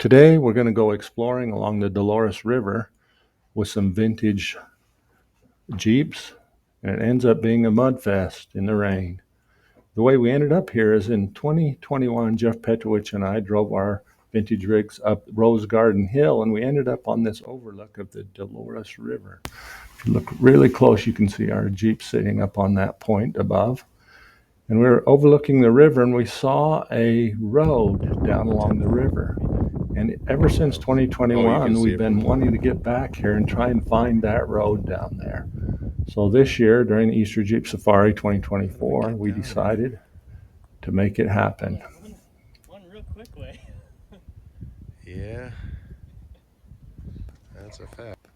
Today we're going to go exploring along the Dolores River with some vintage Jeeps, and it ends up being a mud fest in the rain. The way we ended up here is in 2021, Jeff Petrovich and I drove our vintage rigs up Rose Garden Hill, and we ended up on this overlook of the Dolores River. If you look really close, you can see our Jeep sitting up on that point above. And we were overlooking the river, and we saw a road down along the river. And ever since 2021, we've been wanting to get back here and try and find that road down there. So this year, during the Easter Jeep Safari 2024, we decided to make it happen. One real quick way. Yeah, that's a fact.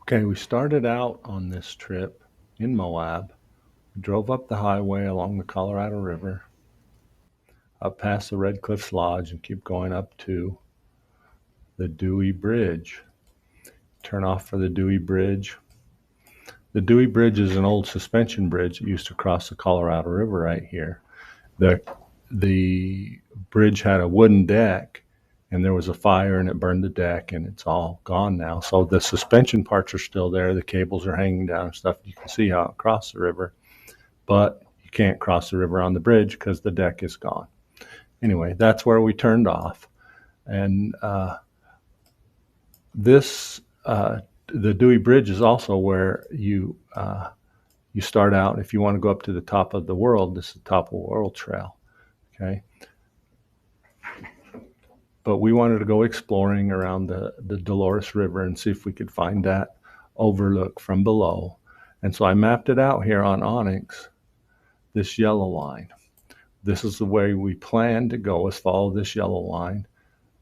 Okay, we started out on this trip in Moab. We drove up the highway along the Colorado River, up past the Red Cliffs Lodge, and keep going up to the Dewey Bridge. Turn off for the Dewey Bridge. The Dewey Bridge is an old suspension bridge that used to cross the Colorado River right here. The bridge had a wooden deck, and there was a fire and it burned the deck, and it's all gone now. So the suspension parts are still there. The cables are hanging down and stuff. You can see how it crossed the river, but you can't cross the river on the bridge because the deck is gone. Anyway, that's where we turned off. And the Dewey Bridge is also where you start out. If you want to go up to the top of the world, this is the Top of the World Trail. Okay. But we wanted to go exploring around the Dolores River and see if we could find that overlook from below. And so I mapped it out here on Onyx, this yellow line. This is the way we plan to go, is follow this yellow line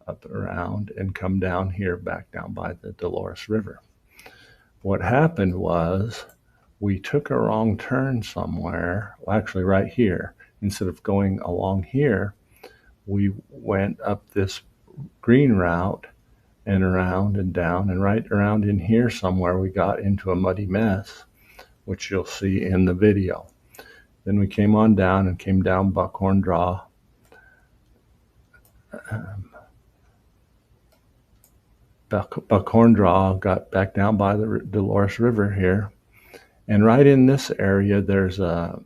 up around and come down here, back down by the Dolores River. What happened was we took a wrong turn somewhere, well, actually right here. Instead of going along here, we went up this green route and around and down, and right around in here somewhere we got into a muddy mess, which you'll see in the video. Then we came on down and came down Buckhorn Draw. Buckhorn Draw, got back down by the Dolores River here. And right in this area, there's a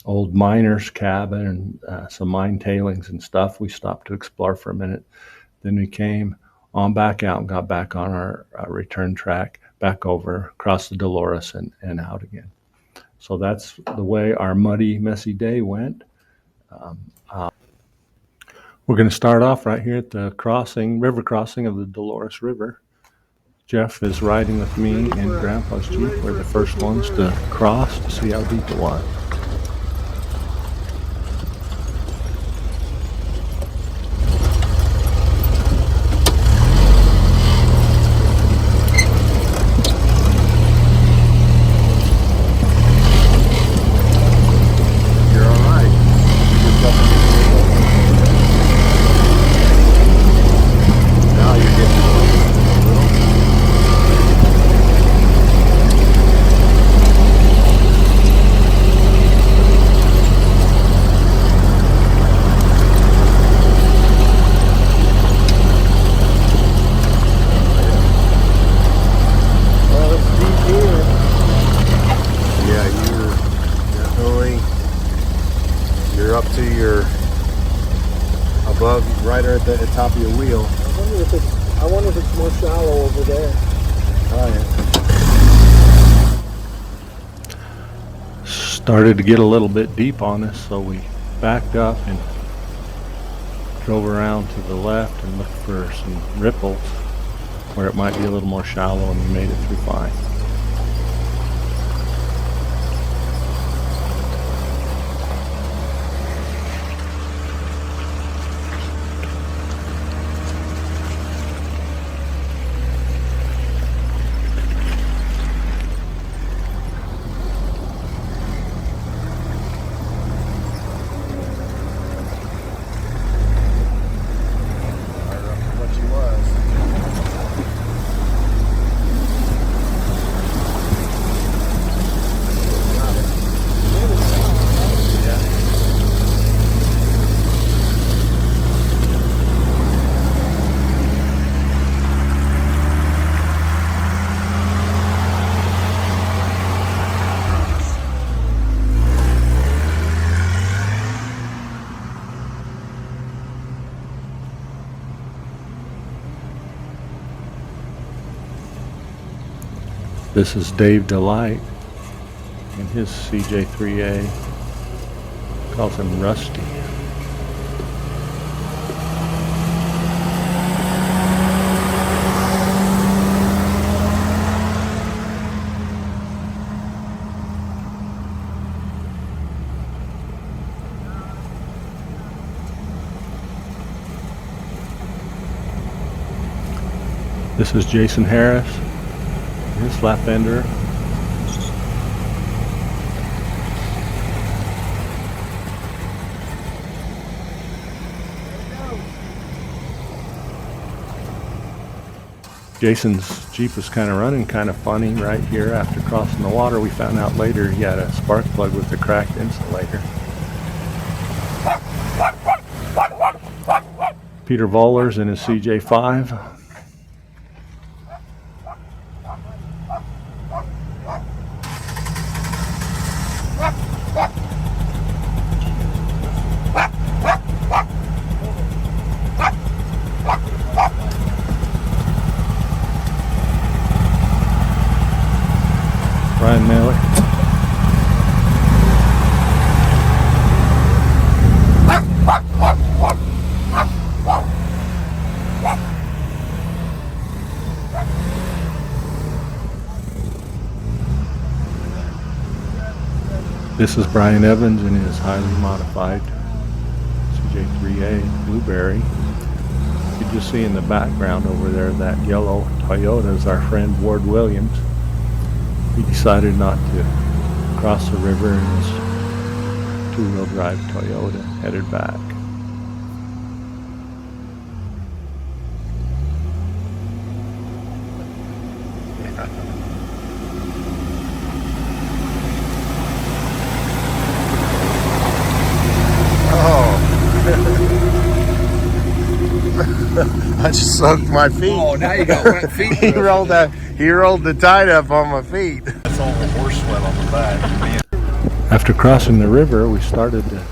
old miner's cabin and some mine tailings and stuff. We stopped to explore for a minute. Then we came on back out and got back on our return track, back over, across the Dolores and out again. So that's the way our muddy, messy day went. We're going to start off right here at the river crossing of the Dolores River. Jeff is riding with me in Grandpa's Jeep. We're the first ones to cross to see how deep it was. Above, right at the top of your wheel. I wonder if it's more shallow over there. Oh yeah. Started to get a little bit deep on us, so we backed up and drove around to the left and looked for some ripples where it might be a little more shallow, and we made it through fine. This is Dave Delight in his CJ3A. Calls him Rusty. This is Jason Harris, his flat fender. Jason's Jeep was kind of running kind of funny right here after crossing the water. We found out later he had a spark plug with a cracked insulator. Peter Vollers in his CJ5. Brian Miller. This is Brian Evans in his highly modified CJ3A Blueberry. You can just see in the background over there that yellow Toyota is our friend Ward Williams. He decided not to cross the river in his two-wheel drive Toyota, headed back. I just soaked my feet. Oh, now you got wet feet. He rolled the tide up on my feet. That's all the horse sweat on the back. After crossing the river, we started to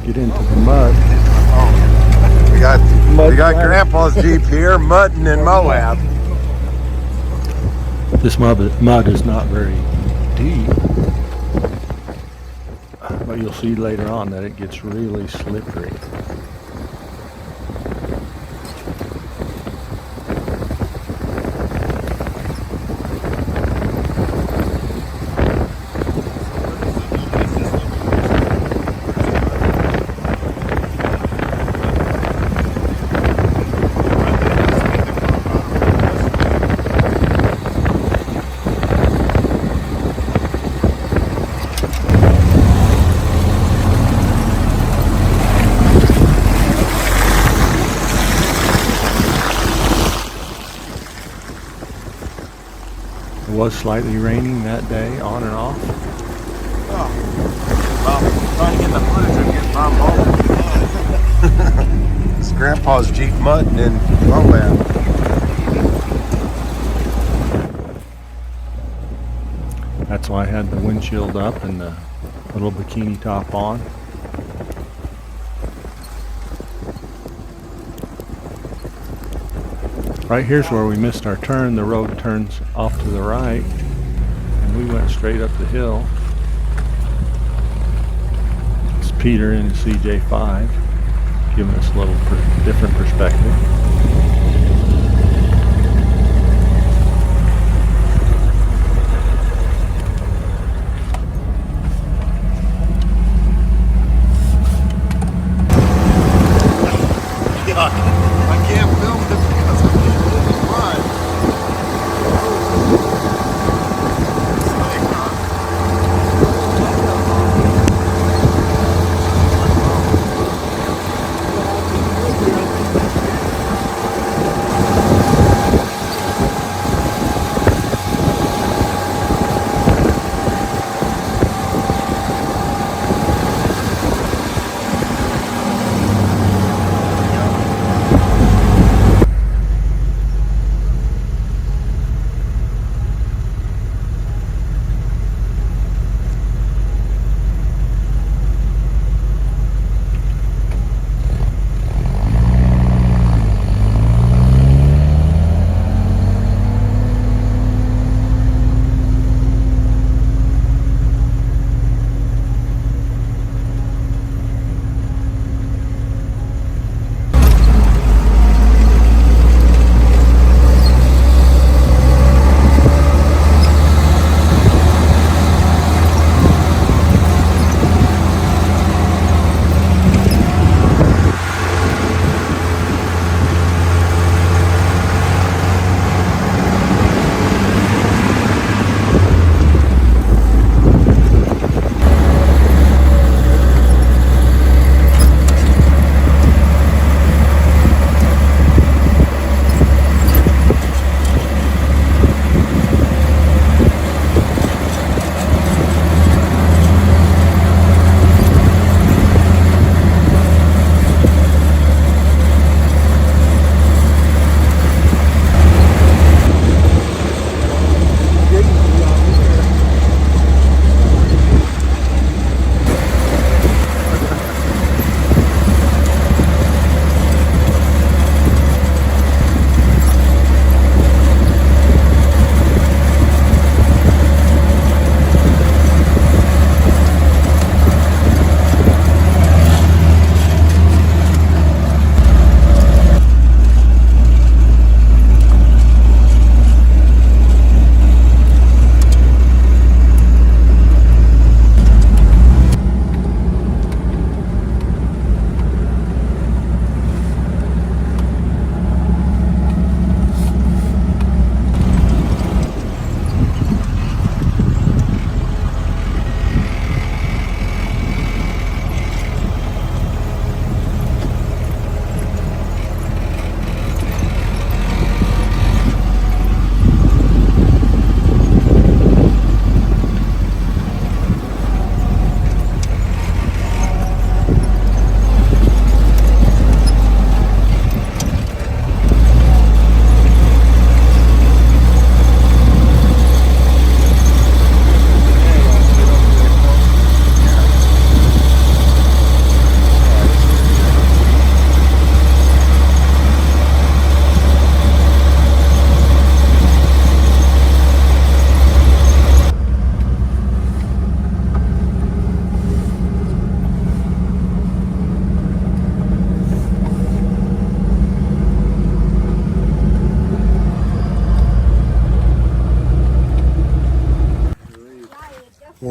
get into the mud. We got Grandpa's Jeep here, mudding in Moab. This mud is not very deep, but you'll see later on that it gets really slippery. It was slightly raining that day, on and off. Trying to get the footage of getting my It's Grandpa's Jeep mudding in Moab. That's why I had the windshield up and the little bikini top on. Right here's where we missed our turn. The road turns off to the right, and we went straight up the hill. It's Peter in his CJ5, giving us a little different perspective. I can't film this because I'm in the mud.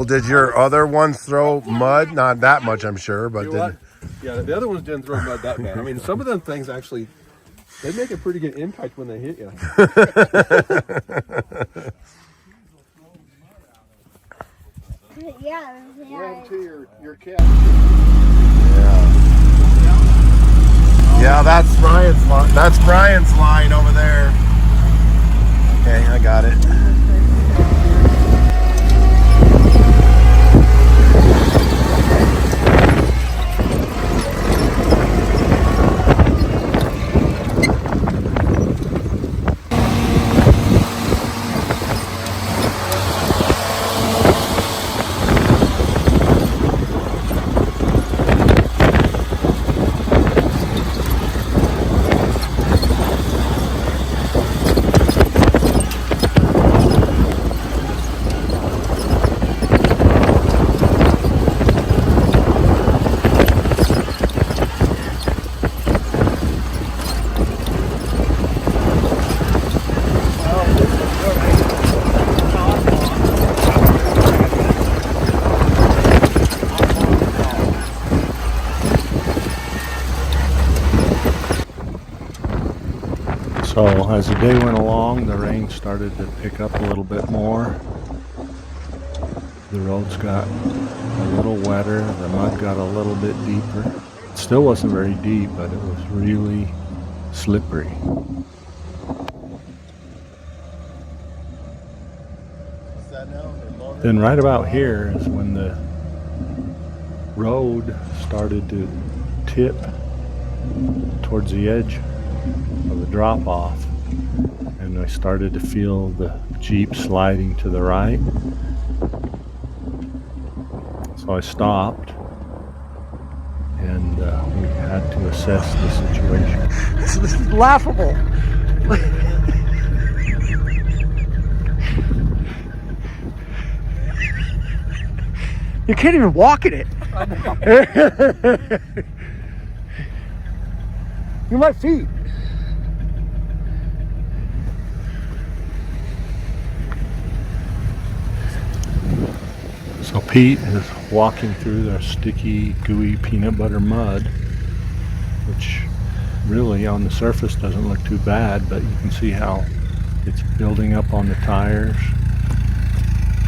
Well, did your other ones throw mud? Not that much, I'm sure, but You know what? Yeah, the other ones didn't throw mud that bad. I mean, some of them things actually, they make a pretty good impact when they hit you. Yeah. Run to your cat. Yeah, that's Brian's line. That's Brian's line over there. Okay, I got it. So as the day went along, the rain started to pick up a little bit more. The roads got a little wetter, the mud got a little bit deeper. It still wasn't very deep, but it was really slippery. Then right about here is when the road started to tip towards the edge of the drop off, and I started to feel the Jeep sliding to the right. So I stopped, and we had to assess the situation. This is laughable. You can't even walk in it. Look at my feet. So Pete is walking through the sticky, gooey peanut butter mud, which really on the surface doesn't look too bad, but you can see how it's building up on the tires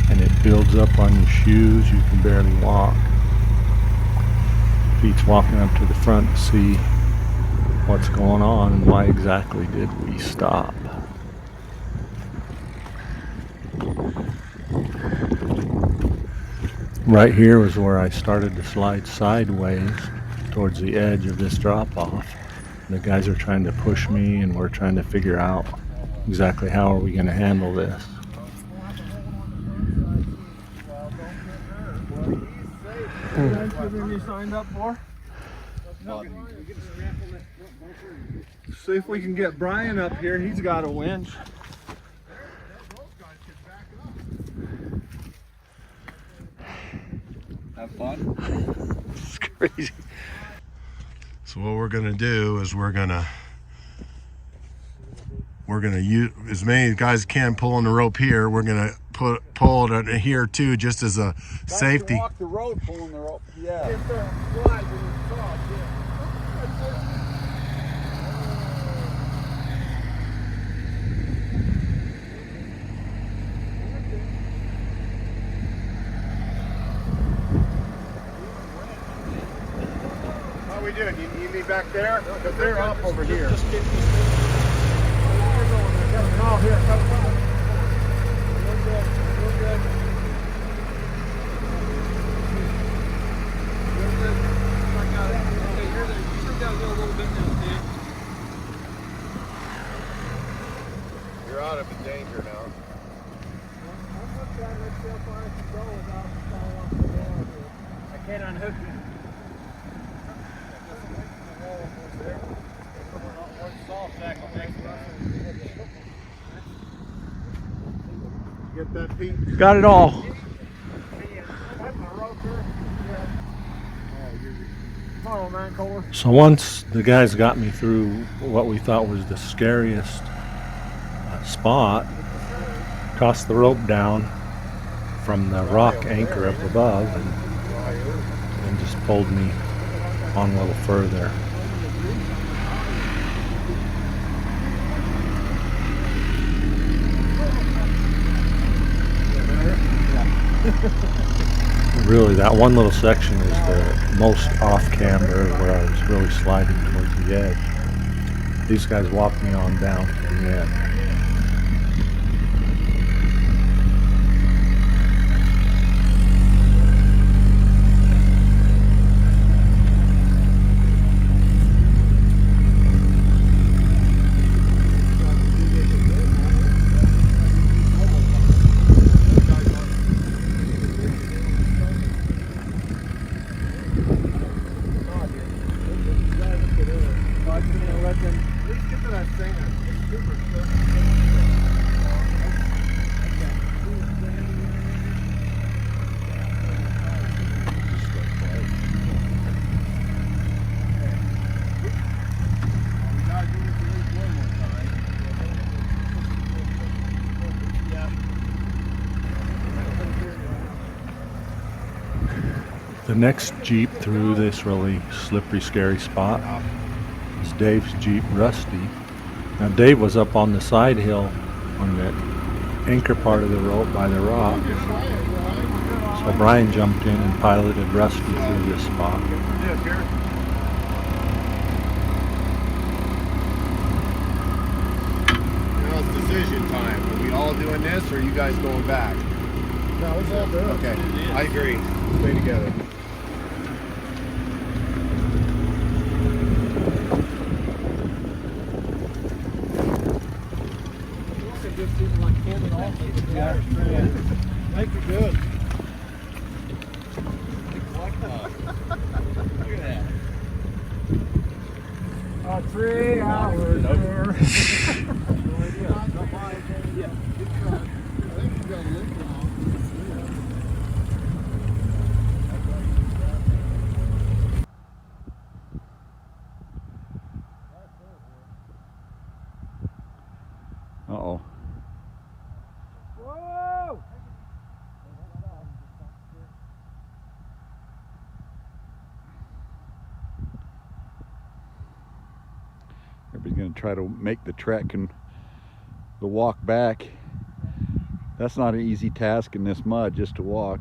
and it builds up on your shoes. You can barely walk. Pete's walking up to the front to see what's going on and why exactly did we stop. Right here was where I started to slide sideways towards the edge of this drop-off. The guys are trying to push me, and we're trying to figure out exactly how are we going to handle this. You signed up for? See if we can get Brian up here. He's got a winch. Have fun. It's crazy. So what we're gonna do is we're gonna use as many guys as can pull on the rope here. We're gonna pull it here too, just as a safety. Walk the road pulling the rope. Yeah. How are we doing? You need me back there? Because they're up over here. No, here, come. You're out of danger now. I can't unhook you. Get that, Pete? Got it all. So once the guys got me through what we thought was the scariest spot, tossed the rope down, from the rock anchor up above and just pulled me on a little further. Really, that one little section is the most off camber, where I was really sliding towards the edge. These guys walked me on down to the end. The next Jeep through this really slippery, scary spot is Dave's Jeep, Rusty. Now Dave was up on the side hill on the anchor part of the rope by the rock. So Brian jumped in and piloted Rusty through this spot. Now it's decision time. Are we all doing this, or are you guys going back? No, let's all do it. Okay, I agree. Stay together. Make it good. Look at that. 3 hours. Uh-oh. Whoa! Everybody's going to try to make the trek and the walk back. That's not an easy task in this mud, just to walk.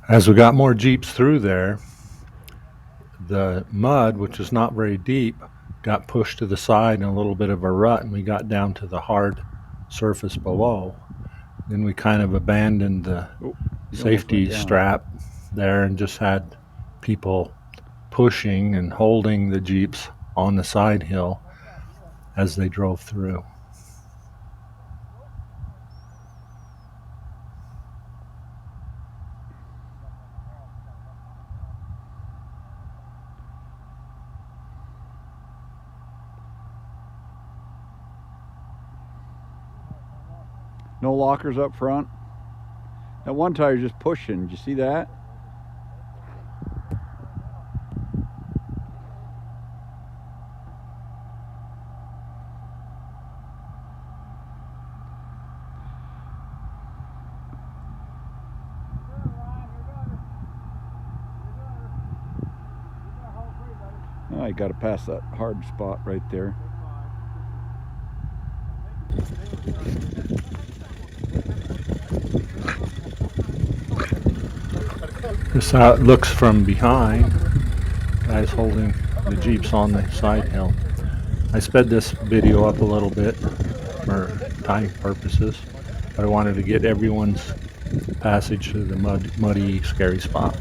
As we got more Jeeps through there, the mud, which is not very deep, got pushed to the side in a little bit of a rut, and we got down to the hard surface below. Then we kind of abandoned the safety strap there and just had people pushing and holding the Jeeps on the side hill as they drove through. No lockers up front. That one tire's just pushing. Did you see that? Oh, you got to pass that hard spot right there. This is how it looks from behind. Guys holding the Jeeps on the side hill. I sped this video up a little bit for time purposes, but I wanted to get everyone's passage through the muddy, scary spot.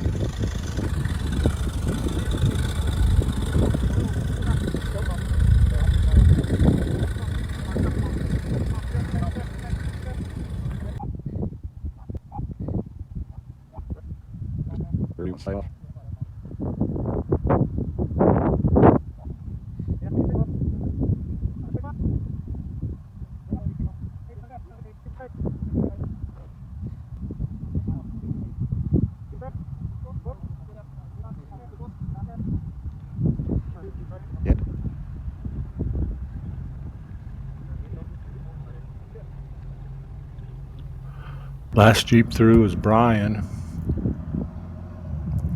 Last Jeep through was Brian.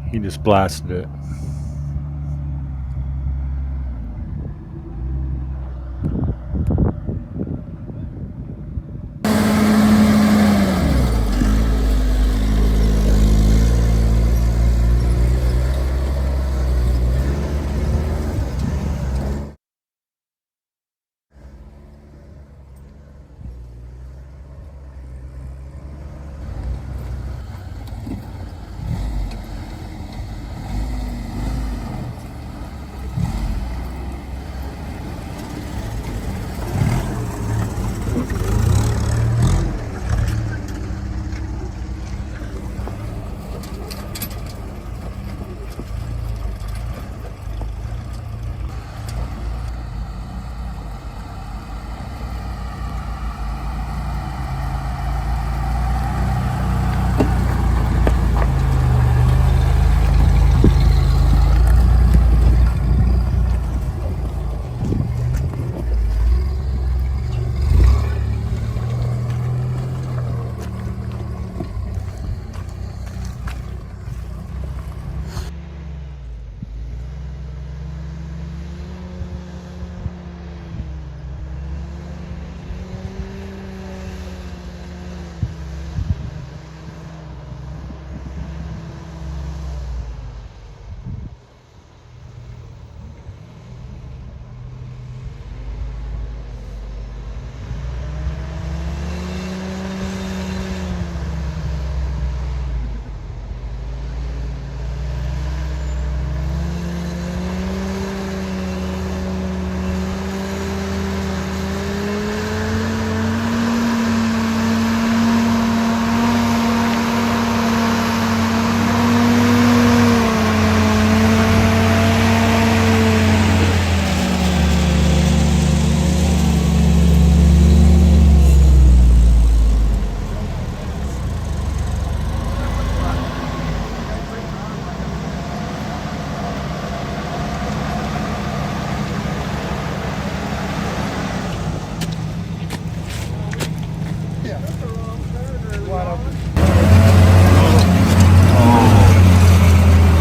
He just blasted it.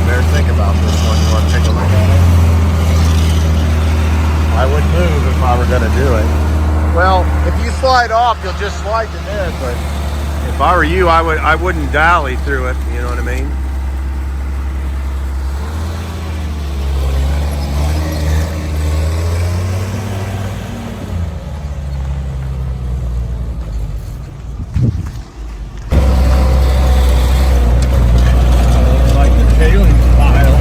Better think about this one. You want to take a look at it? I would move if I were going to do it. Well, if you slide off, you'll just slide to this. But if I were you, I wouldn't dally through it. You know what I mean? Like the tailings pile.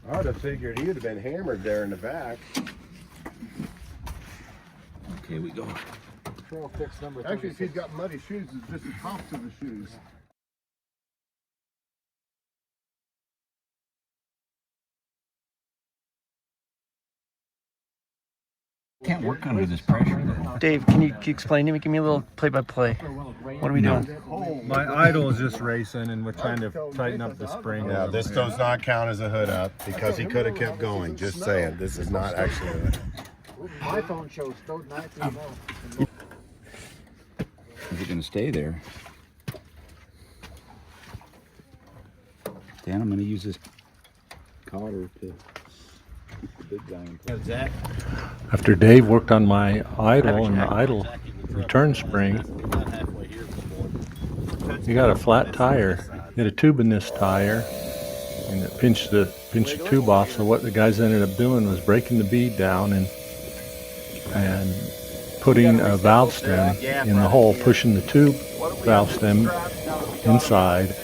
I would have figured he would have been hammered there in the back. Okay, we go. Trail fix number Actually, if he's got muddy shoes, it's just the tops of the shoes. Can't work under this pressure though. Dave, can you explain to me? Give me a little play-by-play. What are we doing? My idle is just racing, and we're trying to tighten up the spring. Yeah, this does not count as a hood up because he could have kept going. Just saying, this is not actually a hood up. My phone shows stowed nicely enough. Is it gonna stay there? Dan, I'm gonna use this cotter to keep the big guy in place. After Dave worked on my idle and the idle return spring, you got a flat tire. You had a tube in this tire, and it pinched the tube off. So what the guys ended up doing was breaking the bead down and putting a valve stem in the hole, pushing the tube valve stem inside,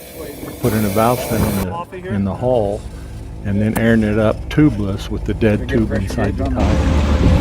putting a valve stem in the hole, and then airing it up tubeless with the dead tube inside the tire.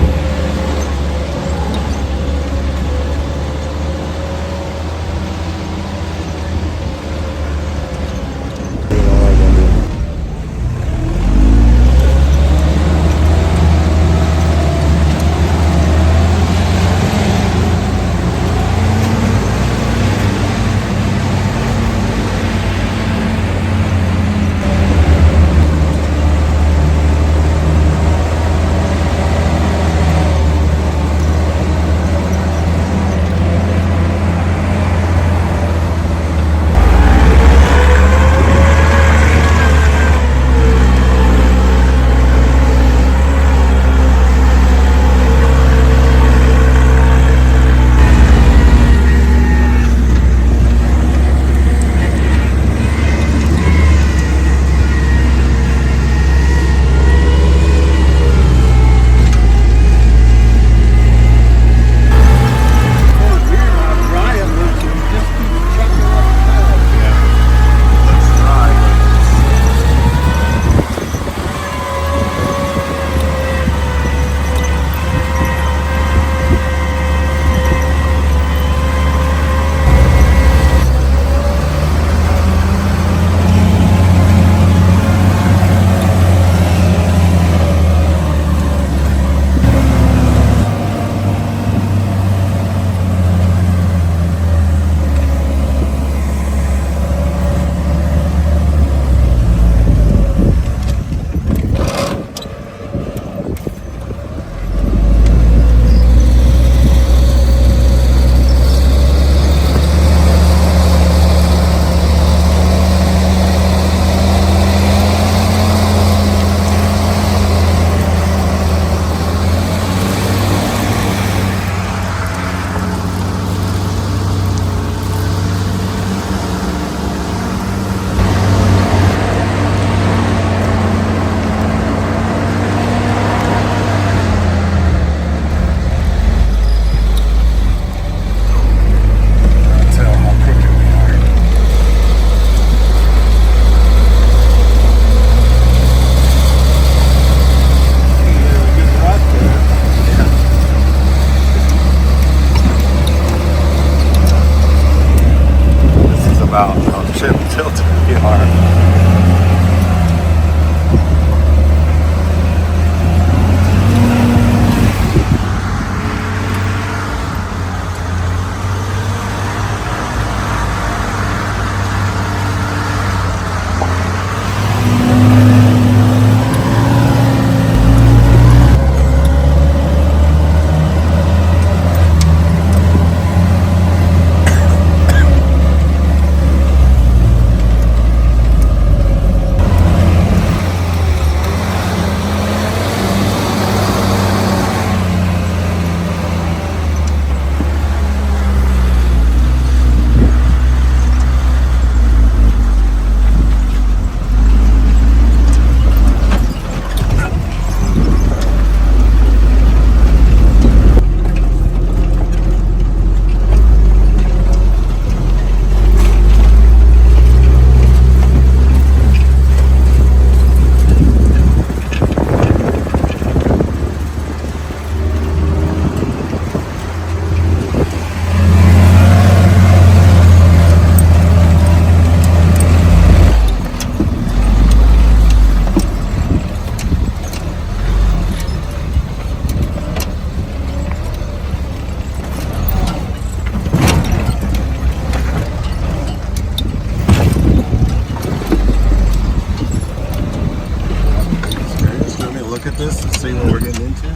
Look at this and see what we're getting into.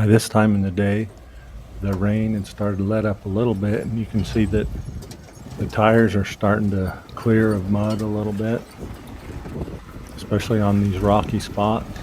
By this time in the day, the rain had started to let up a little bit, and you can see that the tires are starting to clear of mud a little bit, especially on these rocky spots.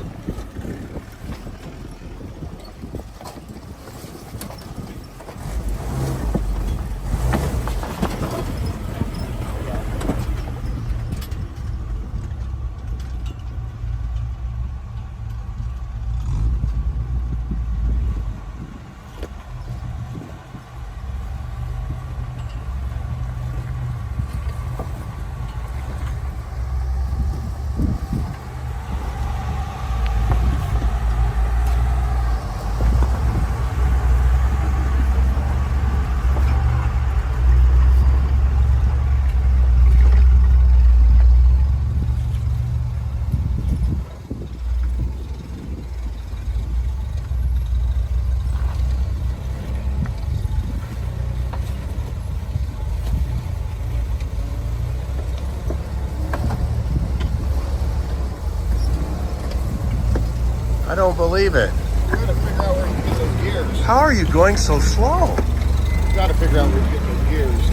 I don't believe it. You gotta figure out where you get those gears. How are you going so slow? You gotta figure out where you get those gears.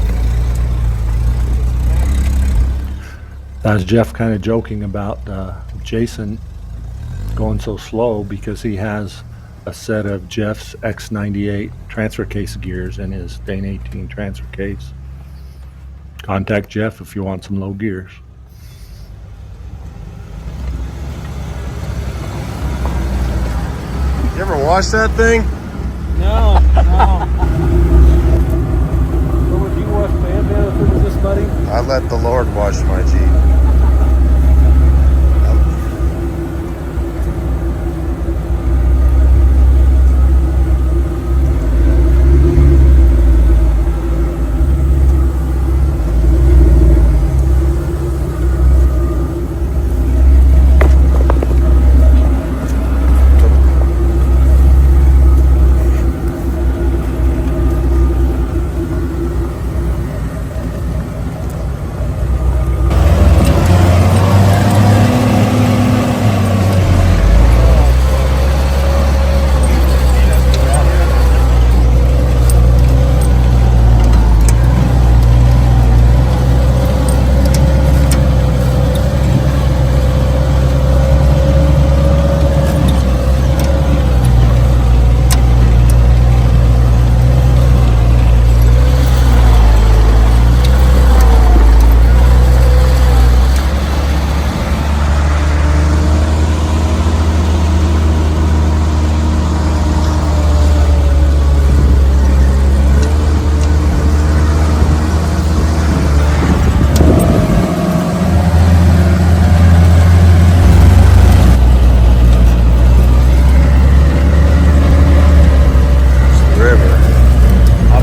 That's Jeff kind of joking about Jason going so slow because he has a set of Jeff's X98 transfer case gears in his Dane 18 transfer case. Contact Jeff if you want some low gears. You ever wash that thing? No. So would you wash bandana if it was this muddy? I let the Lord wash my Jeep.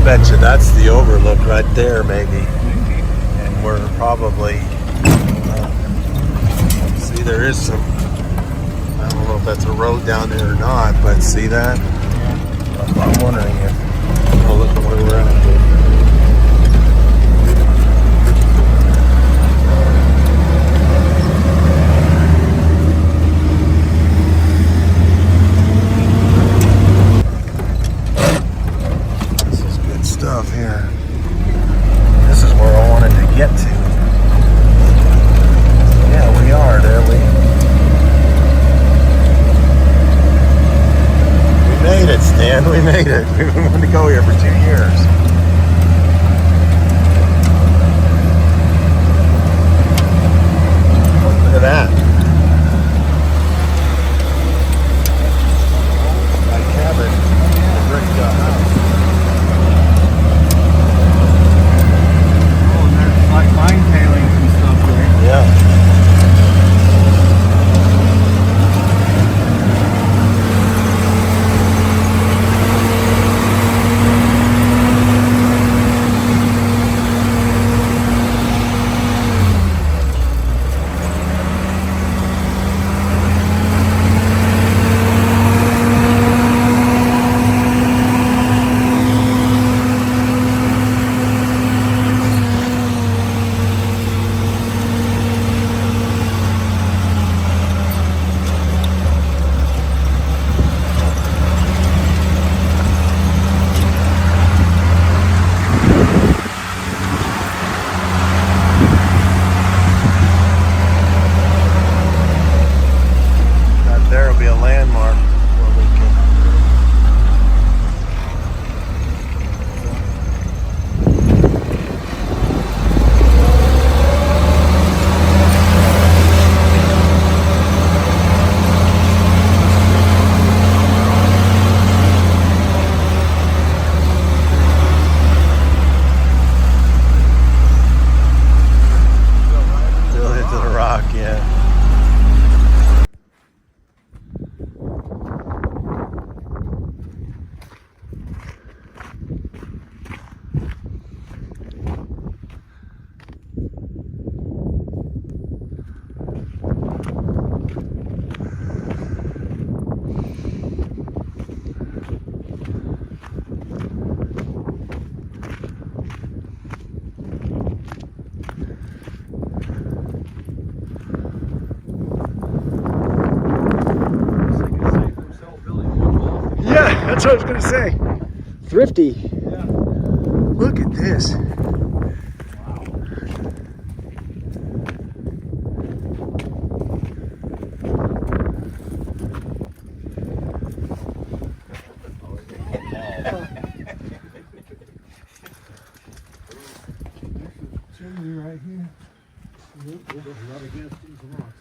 Bet you that's the overlook right there, maybe. And we're probably, see, there is some, I don't know if that's a road down there or not, but see that? I'm wondering if, oh, look at where we're at. Stuff here. This is where I wanted to get to. Yeah, we are, there we made it, Stan. We made it. We've been wanting to go here for 2 years. Look at that. My cabin, the brick house. Like mine tailings and stuff there. Yeah. That's what I was gonna say. Thrifty. Yeah. Look at this.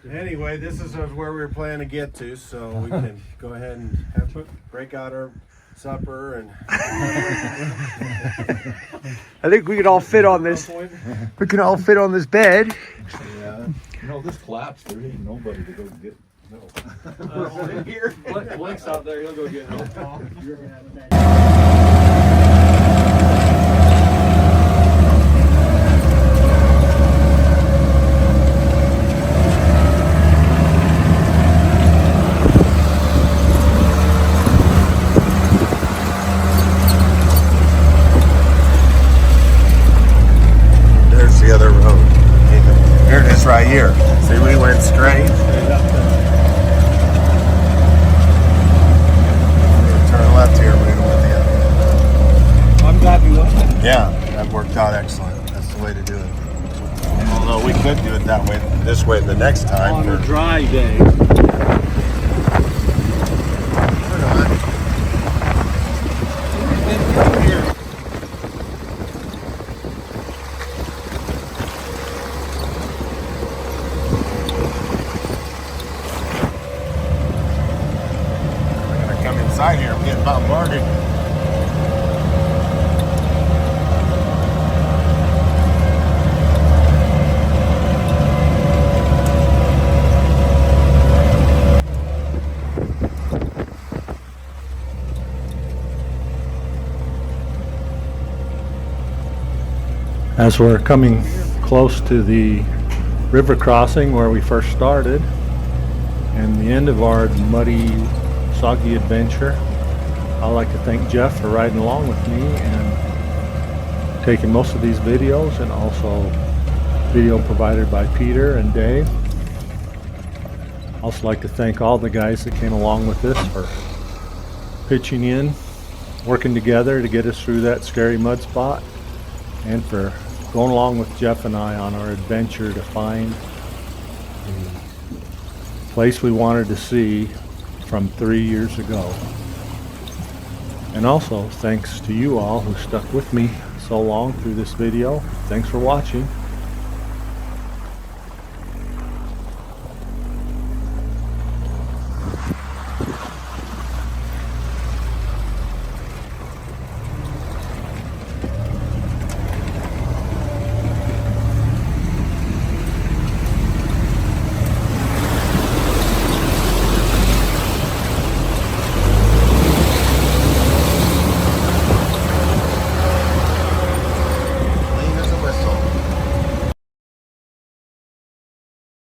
Anyway, this is where we were planning to get to, so we can go ahead and break out our supper and. I think we can all fit on this. We can all fit on this bed. Yeah. You know, this collapsed. There ain't nobody to go get. Here. Blake's out there. He'll go get help. There's the other road. Here it is right here. See, we went straight. Turn left here, we're gonna win the other. I'm glad we went. Yeah, that worked out excellent. That's the way to do it. Although we could do it that way, this way the next time. On a dry day. Come inside here, I'm getting bombarded. As we're coming close to the river crossing where we first started and the end of our muddy, soggy adventure, I'd like to thank Jeff for riding along with me and taking most of these videos, and also video provided by Peter and Dave. Also like to thank all the guys that came along with this for pitching in, working together to get us through that scary mud spot, and for going along with Jeff and I on our adventure to find the place we wanted to see from 3 years ago. And also thanks to you all who stuck with me so long through this video. Thanks for watching.